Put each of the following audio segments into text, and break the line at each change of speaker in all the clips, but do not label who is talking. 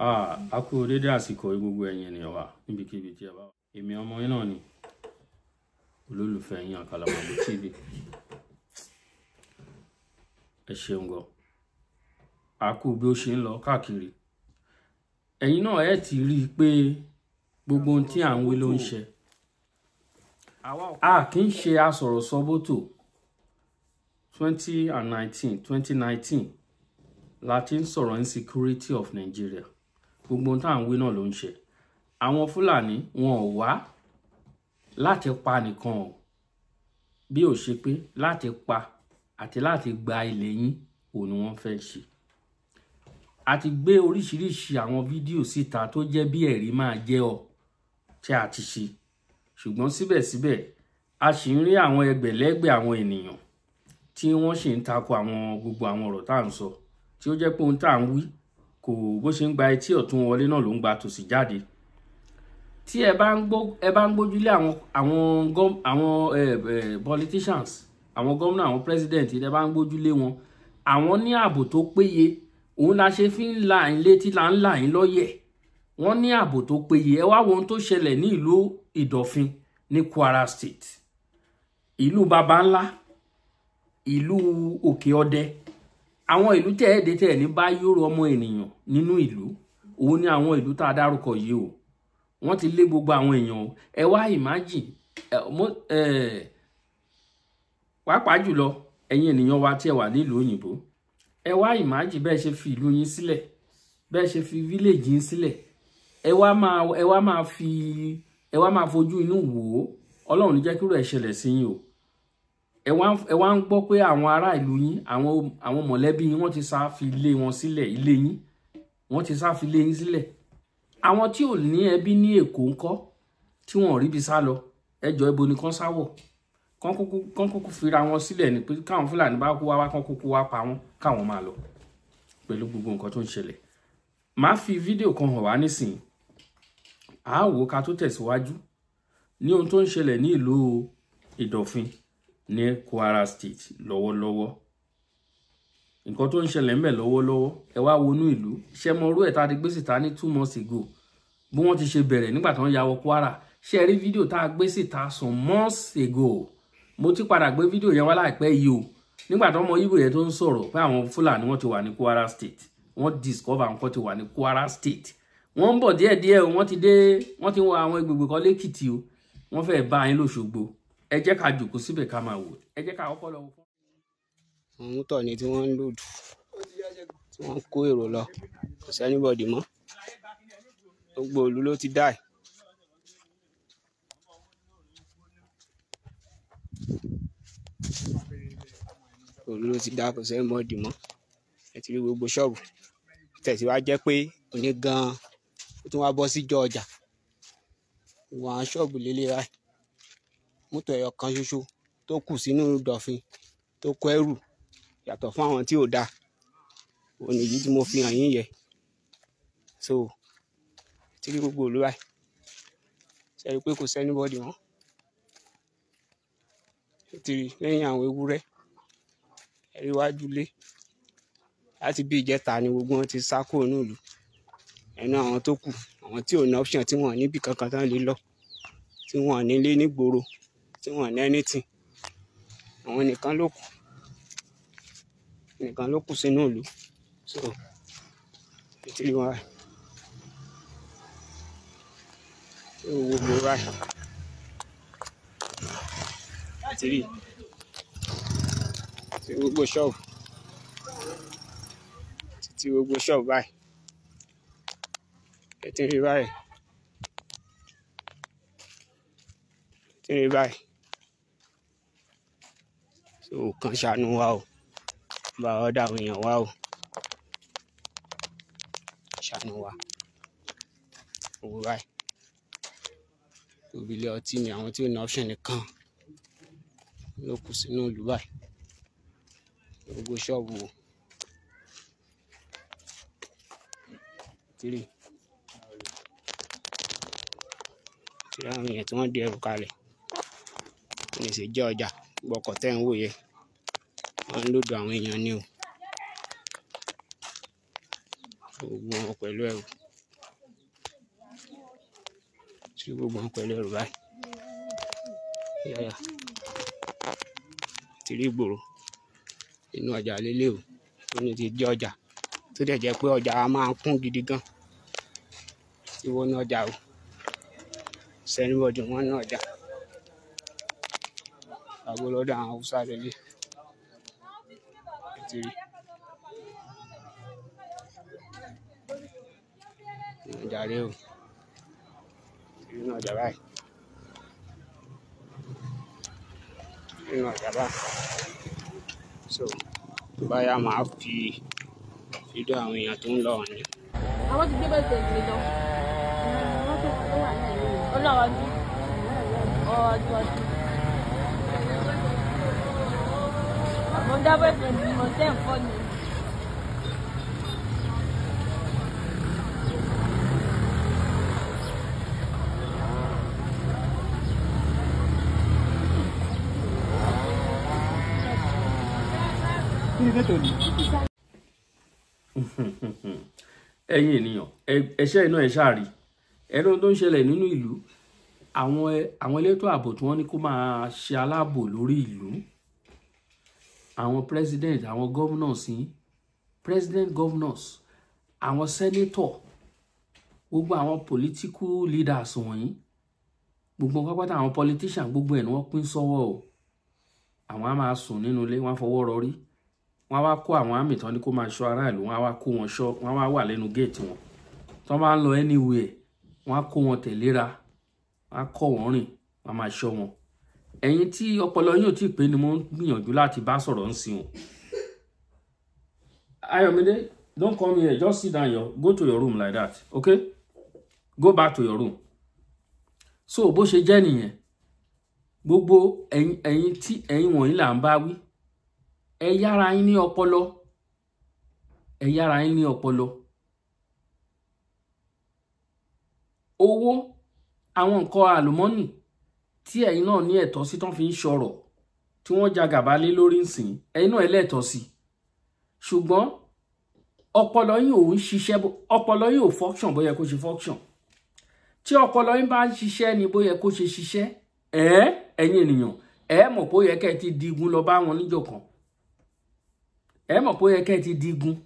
A kú dédé àsìkò gbogbo ẹ̀yin ènìyàn wa níbikíbi tí ẹ bá wà. Èmi ọmọ yín náà ni olólùfẹ́ yín Àkàlàmàgbò TV. Ẹ ṣeun gan. A kú bí ó ṣe ń lọ káàkiri. Ẹ̀yin náà ẹ ti rí i pé gbogbo ohun tí à ń wí ló ń ṣe. A kì í ṣe asọ̀rọ̀sọbótò 2019 láti ń sọ̀rọ̀ insecurity of Nigeria. Gbogbo ohun tí à ń wí náà ló ń ṣe. Àwọn Fúlàní wọn ò wá láti pa nìkan o, bí ó ṣe pé láti pa àti láti gba ilẹ̀ yín òun ni wọ́n fẹ́ ṣe. A ti gbé oríṣiríṣi àwọn fídíò síta tó jẹ́ bí ẹ̀rí máa jẹ́ ọ tí a ti ṣe. Ṣùgbọ́n síbẹ̀síbẹ̀ a sì ń rí àwọn ẹgbẹ̀lẹ́gbẹ̀ àwọn ènìyàn tí wọ́n sì ń tako àwọn gbogbo àwọn ọ̀rọ̀ tá à ń sọ, tí ó jẹ́ pé ohun tá à ń wí kò bó ṣe ń gba etí ọ̀tún wọlé náà ló ń gba tòsì jáde. Tí ẹ bá ń gbójúlé àwọn politicians, àwọn gómìnà, àwọn president, ẹ bá ń gbójúlé wọn, àwọn ní ààbò tó péye. Òun la ṣe fi ń la yín létí, la ń là yín lọ́yẹ̀. Wọ́n ní ààbò tó péye. Ẹ wá wo ohun tó ṣẹlẹ̀ ní ìlú Ìdọ̀fin ní Kwara State, ìlú baba ńlá, ìlú Òkè Ọdẹ. Àwọn ìlú tẹ́ẹ̀dẹ́ ní bá yóró ọmọ ènìyàn nínú ìlú, òun ni àwọn ìlú tá a dárúkọ yìí o. Wọ́n ti lé gbogbo àwọn èèyàn o. Ẹ wá imagine pàápàá jùlọ ẹ̀yin ènìyàn wa tí ẹ wà nílùú òyìnbó. Ẹ wá imagine bẹ́ẹ̀ ṣe fi ìlú yín sílẹ̀, bẹ́ẹ̀ ṣe fi village yín sílẹ̀. Ẹ wá máa fojú inú wò ó. Ọlọ́run ní jẹ́ kí irú ẹ̀ ṣẹlẹ̀ sí yín o. Ẹ wá ń gbọ́ pé àwọn ará ìlú yín, àwọn mọ̀lẹ́bí yín wọ́n ti sá fi ilé wọn sílẹ̀, ilé yín wọ́n ti sá fi ilé yín sílẹ̀. Àwọn tí ò ní ẹbí ní Èkó ńkọ́, tí wọ́n ò ríbi sá lọ, ẹjọ́ ibo ni kán sáwọ̀? Kán kúkú fira wọn sílẹ̀ ni pé káwọn Fúlàní bá kú wá kán kúkú wá pa wọ́n káwọn máa lọ pẹ̀lú gbogbo nǹkan tó ń ṣẹlẹ̀. Màá fi fídíò kan hàn wá nísìnyí. A wò ká tó tẹ̀síwájú ní ohun tó ń ṣẹlẹ̀ ní ìlú Ìdọ̀fin ní Kwara State lọ́wọ́lọ́wọ́. Nǹkan tó ń ṣẹlẹ̀ ńbẹ̀ lọ́wọ́lọ́wọ́. Ẹ wá wọnú ìlú. Ṣé mọ orú ẹ̀ tá a ti gbé síta ní 2 months ago bí wọ́n ti ṣe bẹ̀rẹ̀ nígbà tó ń ya wọ Kwara? Ṣé ẹ rí fídíò tá a gbé síta some months ago? Mo ti padà gbé fídíò yẹn wá láìpẹ́ yìí o. Nígbà tó ọmọ Ìgbò yẹn tó ń sọ̀rọ̀ pé àwọn Fúlàní wọ́n ti wà ní Kwara State, wọ́n discover nǹkan ti wà ní Kwara State. Wọ́n ń bọ̀ díẹ̀díẹ̀ o. Wọ́n ti wọ àwọn ìgbègbè kan lẹ́kìtì o. Wọ́n fẹ́ bá yín lóṣogbo. Ẹ jẹ́ ká jókòó síbẹ̀ ká máa wò. Ẹ jẹ́ ká kọ́kọ́ lọ wò.
Àwọn mọ́tò ni tí wọ́n ń lòdù, tí wọ́n ń kó èrò lọ, kò sí anybody mọ́. Gbogbo ìlú ló ti dá ẹ̀. Ìlú ló ti dá, kò sí anybody mọ́. Ẹ ti rí gbogbo ṣọ́ọ̀bù. Tẹ̀sí wá jẹ́ pé òní gan-an ó tún wá bọ́ síjọ́ ọjà. Gbogbo àwọn ṣọ́ọ̀bù lélẹ̀ ráì. Mọ́tò ẹyọ kan ṣoṣo tó kù sínú Ìdọ̀fin tó kó ẹrù yàtọ̀ fún àwọn tí ò dáa. Òun nìyí tí mo fi hàn yín yẹ. So tí rí gbogbo ìlú ráì. Ṣé ẹ rí pé kò sí anybody mọ́? Ti rí lẹ́yìn àwọn ewúrẹ́. Ẹ rí iwájú ilé. Láti bí ìjẹta ni gbogbo wọn ti sá kúrò nínú ìlú. Ẹnu àwọn tó kù, àwọn tí ò ní option, tí wọ́n níbi kankan tán lè lọ, tí wọ́n ní ilé nígboro, tí wọ́n ní anything. Àwọn nìkan ló kù sínú ìlú. So ti rí wọn ráì. Gbogbo ráì. Ti rí gbogbo ṣọ́ọ̀bù. Ti gbogbo ṣọ́ọ̀bù báyìí. Ẹ ti rí báyìí. Ti rí báyìí. So kàn ṣàánú wa o. Bá ọ̀dà àwọn èèyàn wa o. Ṣàánú wa. Owó báyìí. Òbí ilé ọtí ni àwọn tí ò ní option nìkan ló kù sínú ìlú báyìí. Gbogbo ṣọ́ọ̀bù o. Ti rí àwọn èèyàn tí wọ́n di ẹrù kalẹ̀. Ní ṣe jẹ́ ọjà. Gbọ́kọ̀ tẹ́ ń wò yẹ. Wọ́n ń lòdù àwọn èèyàn ní o. Gbogbo wọn pẹ̀lú ẹrù. tí gbogbo wọn pẹ̀lú ẹrù báyìí yáyà ti rí ìgboro inú ọjà lélẹ̀ o tó ní ti jẹ́ ọjà tó dẹ̀ jẹ́ pé ọjà wa máa ń kún gidi gan tí wọ́n ní ọjà o sẹ́nibọ́dì wọn ní ọjà àgbọ̀lọ́dọ̀ àwọn Haúsá lélẹ̀ ti rí ọjà rẹ o inú ọjà báyìí inú ọjà báyìí so tó bá yá máa fi fídíò àwọn èèyàn tó ń lọ ọ̀hún.
àwọn ti gbé bẹ́ẹ̀ tẹ̀lé lọ wọ́n tó wà ní ìlú ọlọ́wọ́ ní ọjọ́ ọdún. àmọ́ dábọ̀ ìfẹ̀mí mọ̀ tẹ́ ń fọ́ ni.
ẹ̀yin ènìyàn ẹ̀ṣẹ́ iná ẹ̀ ṣáàrí ẹ̀rọ tó ń ṣẹlẹ̀ nínú ìlú àwọn elétò ààbò tí wọ́n ní kó máa ṣe aláàbò lórí ìlú àwọn president àwọn governors yìí president governors àwọn senator gbogbo àwọn political leaders wọ̀nyí gbogbo pápátá àwọn politician gbogbo ẹ̀ ni wọ́n pín sọ́wọ́ o àwọn á máa sùn nínú ilé wọ́n á fọwọ́ rọrí wọ́n wá kó àwọn àmì tán ní kó máa ṣọ́ aráàlú wọ́n wá kó wọn ṣọ́ wọ́n wá wà lẹ́nu géètì wọn tán bá ń lọ anywhere wọ́n á kó wọn tẹ̀léra wọ́n á kọ́ wọn rìn wọ́n máa ṣọ́ wọn ẹ̀yin tí ọpọlọ yín ò tí ì pé ni mo ń gbìyànjú láti bá sọ̀rọ̀ ń sìn o. Ayọ̀mídé, don't come here, just sit down go to your room like that, okay? Go back to your room. So bó ṣe jẹ́ nìyẹn gbogbo ẹ̀yin wọ̀nyí là ń bá wí ẹ yára yín ní ọpọlọ ẹ yára yín ní ọpọlọ owó àwọn nǹkan àlùmọ́nì tí ẹ̀yin náà ní ẹ̀tọ́ sí tán fi ń ṣọ̀rọ̀ tí wọ́n jagàbá lé lórí nsìn ẹ̀yin náà ẹlẹ́tọ̀ọ́ sí ṣùgbọ́n ọpọlọ yín ò ń ṣiṣẹ́ ọpọlọ yín ò function bó yẹ kó ṣe function tí ọpọlọ yín bá ń ṣiṣẹ́ ni bó yẹ kó ṣe ṣiṣẹ́ ẹ̀yin ènìyàn mọ̀ pé ó yẹ kẹ́ ti digun lọ bá wọn níjọ́ kan mọ̀ pé ó yẹ kẹ́ ti digun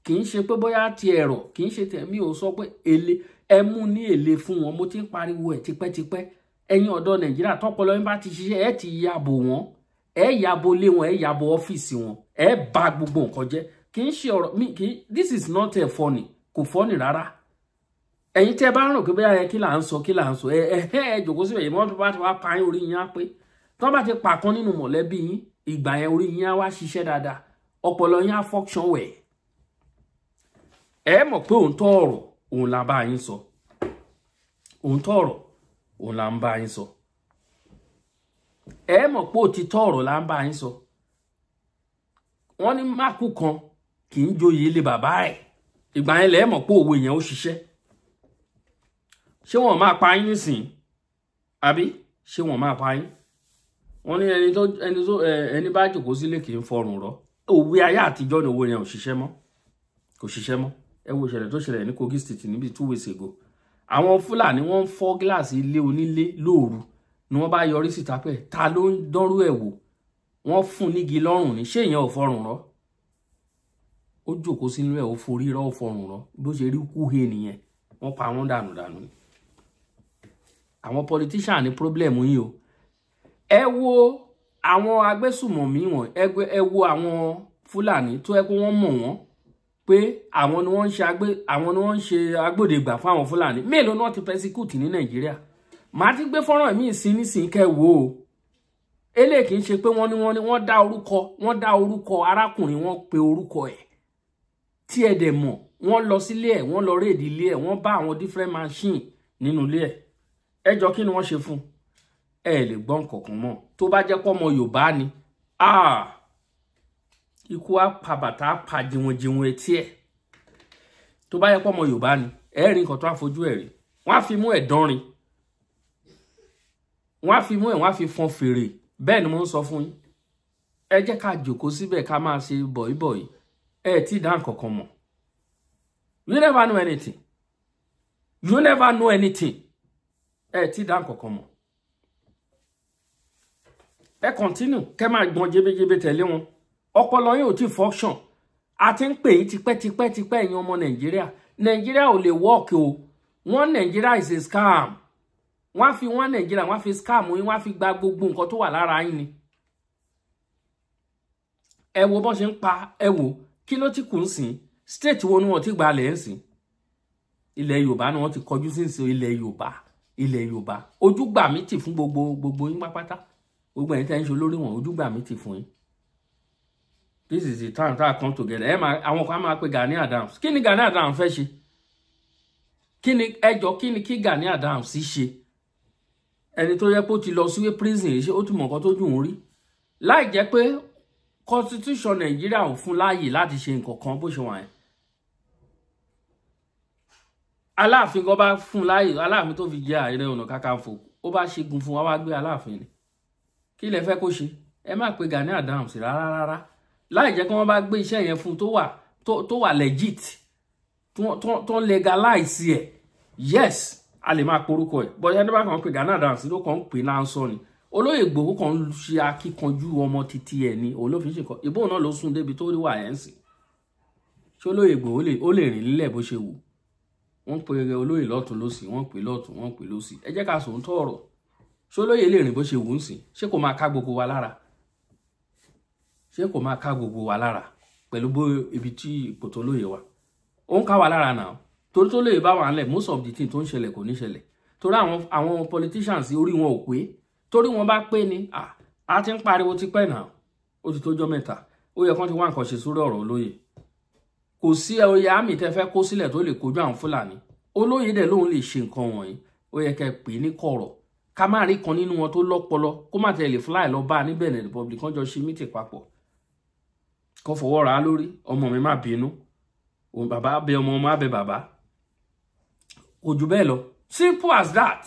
kì í ṣe pé bóyá ti ẹ̀rọ kì í ṣe tẹ̀mí ò sọ pé èlé ẹ mú ní èlé fún wọn mo ti ń pariwo ẹ̀ tipẹ́tipẹ́ ẹ̀yin ọ̀dọ́ Nàìjíríà tọ́pọlọ yín bá ti ṣiṣẹ́ ẹ ti yàbò wọn ẹ yàbò lé wọn ẹ yàbò ọ́fíìsì wọn ẹ bà gbogbo nǹkan jẹ́ kì í ṣe ọ̀rọ̀ mi this is not a funny kò funny rárá ẹ̀yin tẹ́ bá rò pé bóyá ẹ kí là ń sọ ẹ jòkó síbẹ̀ yìí wọ́n bá ti wá pa yín orí yín á pé tí wọ́n bá ti pa kan nínú mọ̀lẹ́bí yín ìgbà yẹn orí yín á wá ṣiṣẹ́ dáadáa ọpọlọ yín á function well ẹ mọ̀ pé òun tọ́ ọ̀rọ̀ òun là bá yín sọ òun tọ́ ọ̀rọ̀ òun là ń bá yín sọ ẹ mọ̀ pé òtítọ́ ọ̀rọ̀ là ń bá yín sọ wọ́n ní máàkù kan kì í joyè ilé bàbá ẹ̀ ìgbà yẹn lẹ mọ̀ pé òwe yẹn ó ṣiṣẹ́ ṣé wọ́n máa pa yín nísìn àbí ṣé wọ́n máa pa yín wọ́n ní ẹni bá jòkó sílé kì í fọrùn rọ òwe ayé àtijọ́ ni owó yẹn ò ṣiṣẹ́ mọ́ kò ṣiṣẹ́ mọ́ ẹ wo ìṣẹ̀lẹ̀ tó ṣẹlẹ̀ ní Kogi State níbi 2 weeks ago àwọn Fúlàní wọ́n ń fọ́ gíláàsì ilé onílé lóòru ni wọ́n bá yọrí síta pé ta ló ń dánrú ẹ̀ wò wọ́n fún nígi lọ́rùn ní ṣé ìyẹn ò fọrùn rọ ó jókòó sínú ẹ̀ ó forí rọ́ ó fọrùn rọ bó ṣe rí kúhe nìyẹn wọ́n pa wọ́n dànù ni àwọn politician ní problem yìí o ẹ wo àwọn agbésùmọ̀mí wọn ẹ wo àwọn Fúlàní tó ẹ pé wọ́n mọ̀ wọ́n pé àwọn ni wọ́n ń ṣe agbódegbà fún àwọn Fúlàní mélòó náà ti persecute ní Nàìjíríà màá ti gbé fọ́nrán mi sí nísìnyí kẹ́ wò ó eléyìí kì í ṣe pé wọ́n dá orúkọ arákùnrin wọn pe orúkọ ẹ̀ tí ẹ dẹ̀ mọ̀ wọ́n lọ sílé ẹ̀ wọ́n lọ réèdì ilé ẹ̀ wọ́n bá àwọn different machine nínú ilé ẹ̀ ẹ jọ kí ni wọ́n ṣe fún ẹ lè gbọ́ nǹkankan mọ́ tó bá jẹ́ pọ́ ọmọ Yorùbá ni ikú á pa bàtà á pa jìwọ̀n etí ẹ̀ tó bá jẹ́ pọ́ ọmọ Yorùbá ni ẹ rí nǹkan tó á fojú ẹ̀ rí wọ́n á fi mú ẹ̀ dánrin wọ́n á fi mú ẹ̀ wọ́n á fi fọn fèrè bẹ́ẹ̀ ni mo ń sọ fún yín ẹ jẹ́ ká jókòó síbẹ̀ ká máa ṣe bọ̀ìbọ̀ì ẹ tí dá nǹkankan mọ̀ you never know anything ẹ ti dá nǹkankan mọ̀ ẹ continue kẹ́ máa gbọ́n jébéjébé tẹ̀lé wọn ọpọlọ yín ò tí function a ti ń pè yín tipẹ́ ẹ̀yin ọmọ Nàìjíríà ò lè work o wọ́n Nàìjíríà is a scam wọ́n fi wọ́n Nàìjíríà wọ́n fi scam yín wọ́n fi gba gbogbo nǹkan tó wà lára yín ni ẹ wo bọ́n ṣe ń pa ẹ wo kí ló ti kù ń sìn state wo ni wọ́n ti gba lẹ̀ ń sìn ilẹ̀ Yorùbá ni wọ́n ti kọjú sí ìsìn ilẹ̀ Yorùbá ojú gbà mí tì fún gbogbo yín pápátá gbogbo ẹ̀yin tẹ́ ń ṣe olórí wọn ojú gbà mí tì fún yín this is the time that come together ẹ máa àwọn kan máa pe Gani Adams kí ni Gani Adams fẹ́ ṣe kí ni ẹjọ́ kí ni kí Gani Adams ṣe ẹni tó yẹ pé ó ti lọ sí prison ṣe ó ti mọ̀ nǹkan tó dùn ún rí láì jẹ́ pé constitution Nàìjíríà ò fún láàyè láti ṣe nǹkan kan bó ṣe wà yẹn Aláàfin kan bá fún láàyè Aláàfin tó fi jẹ Ààrẹ Ọ̀nà Kakanfò ó bá ṣẹ́gun fún wa wá gbé Aláàfin ni kí lẹ fẹ́ kó ṣe ẹ má pe Gani Adams rárá láì jẹ́ kí wọ́n bá gbé iṣẹ́ yẹn fún tó wà legit tó legalize ẹ̀ yes a lè máa porúkọ ẹ̀ bọ́jà ní bá kàn pé Gani Adams ló kàn ń pè náà sọ ni Olóyè Ìgbòho kan ń ṣe akíkanjú ọmọ títí ẹ̀ ni òun ló fi ṣe kọ́ ìbò náà ló sún débi tó rí wà ẹ̀ ń sìn ṣé Olóyè Ìgbòho ó lè rìn nílẹ̀ bó ṣe wù wọ́n pe olóyè lọ́tún lósì wọ́n pè lọ́tún wọ́n pè lósì ẹ jẹ́ ká sòótọ́ ọ̀rọ̀ ṣé olóyè lè rìn bó ṣe wù ń sìn ṣé kò máa ká gbogbo wa lára pẹ̀lú bó ibi tí ipò tó lóye wa ó ń ká wa lára náà torí tó lóye bá wà ńlẹ̀ most of the thing tó ń ṣẹlẹ̀ kò ní ṣẹlẹ̀ torí àwọn politicians orí wọn ò pé torí wọn bá pé ni a ti ń pariwo ti pẹ́ náà ó ti tójọ́ mẹ́ta ó yẹ kán ti wá nǹkan ṣe sórí ọ̀rọ̀ olóyè kò sí oyè àmì tẹ́ fẹ́ kó sílẹ̀ tó lè kojú àwọn Fúlàní olóyè dẹ̀ lóun lè ṣe nǹkan wọ̀nyí ó yẹ kẹ́ pè ní kọ̀rọ̀ ká má rí kan nínú wọn tó lọ́pọlọ kó má tẹ̀lé fly lọ bá ní Benin Republic kan jọ ṣe mítì papọ̀ kó fọwọ́ ra lórí ọmọ mi má bínú òun bàbá bẹ ọmọ má bẹ bàbá kò jù bẹ́ẹ̀ lọ simple as that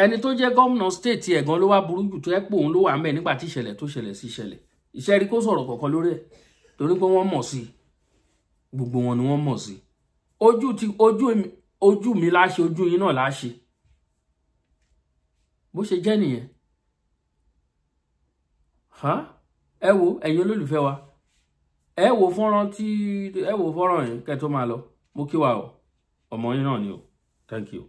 ẹni tó jẹ́ gómìnà state ẹ̀gan ló wá burú jù tó ẹ́ pò òun ló wà ń bẹ̀ nígbà tí ìṣẹ̀lẹ̀ tó ṣẹlẹ̀ sí ìṣẹ̀lẹ̀ ìṣẹ́ rí kó sọ̀rọ̀ kọ̀ọ̀kan lórí ẹ̀ torí pé wọ́n mọ̀ sí gbogbo wọn ni wọ́n mọ̀ sí ojú mi láṣẹ ojú yín náà láṣẹ bó ṣe jẹ́ nìyẹn ẹ wo ẹ̀yin olólùfẹ́ wa ẹ wo fọ́nrán yẹn kẹ́ tó máa lọ mo kí wa o ọmọ yín náà ni o thank you.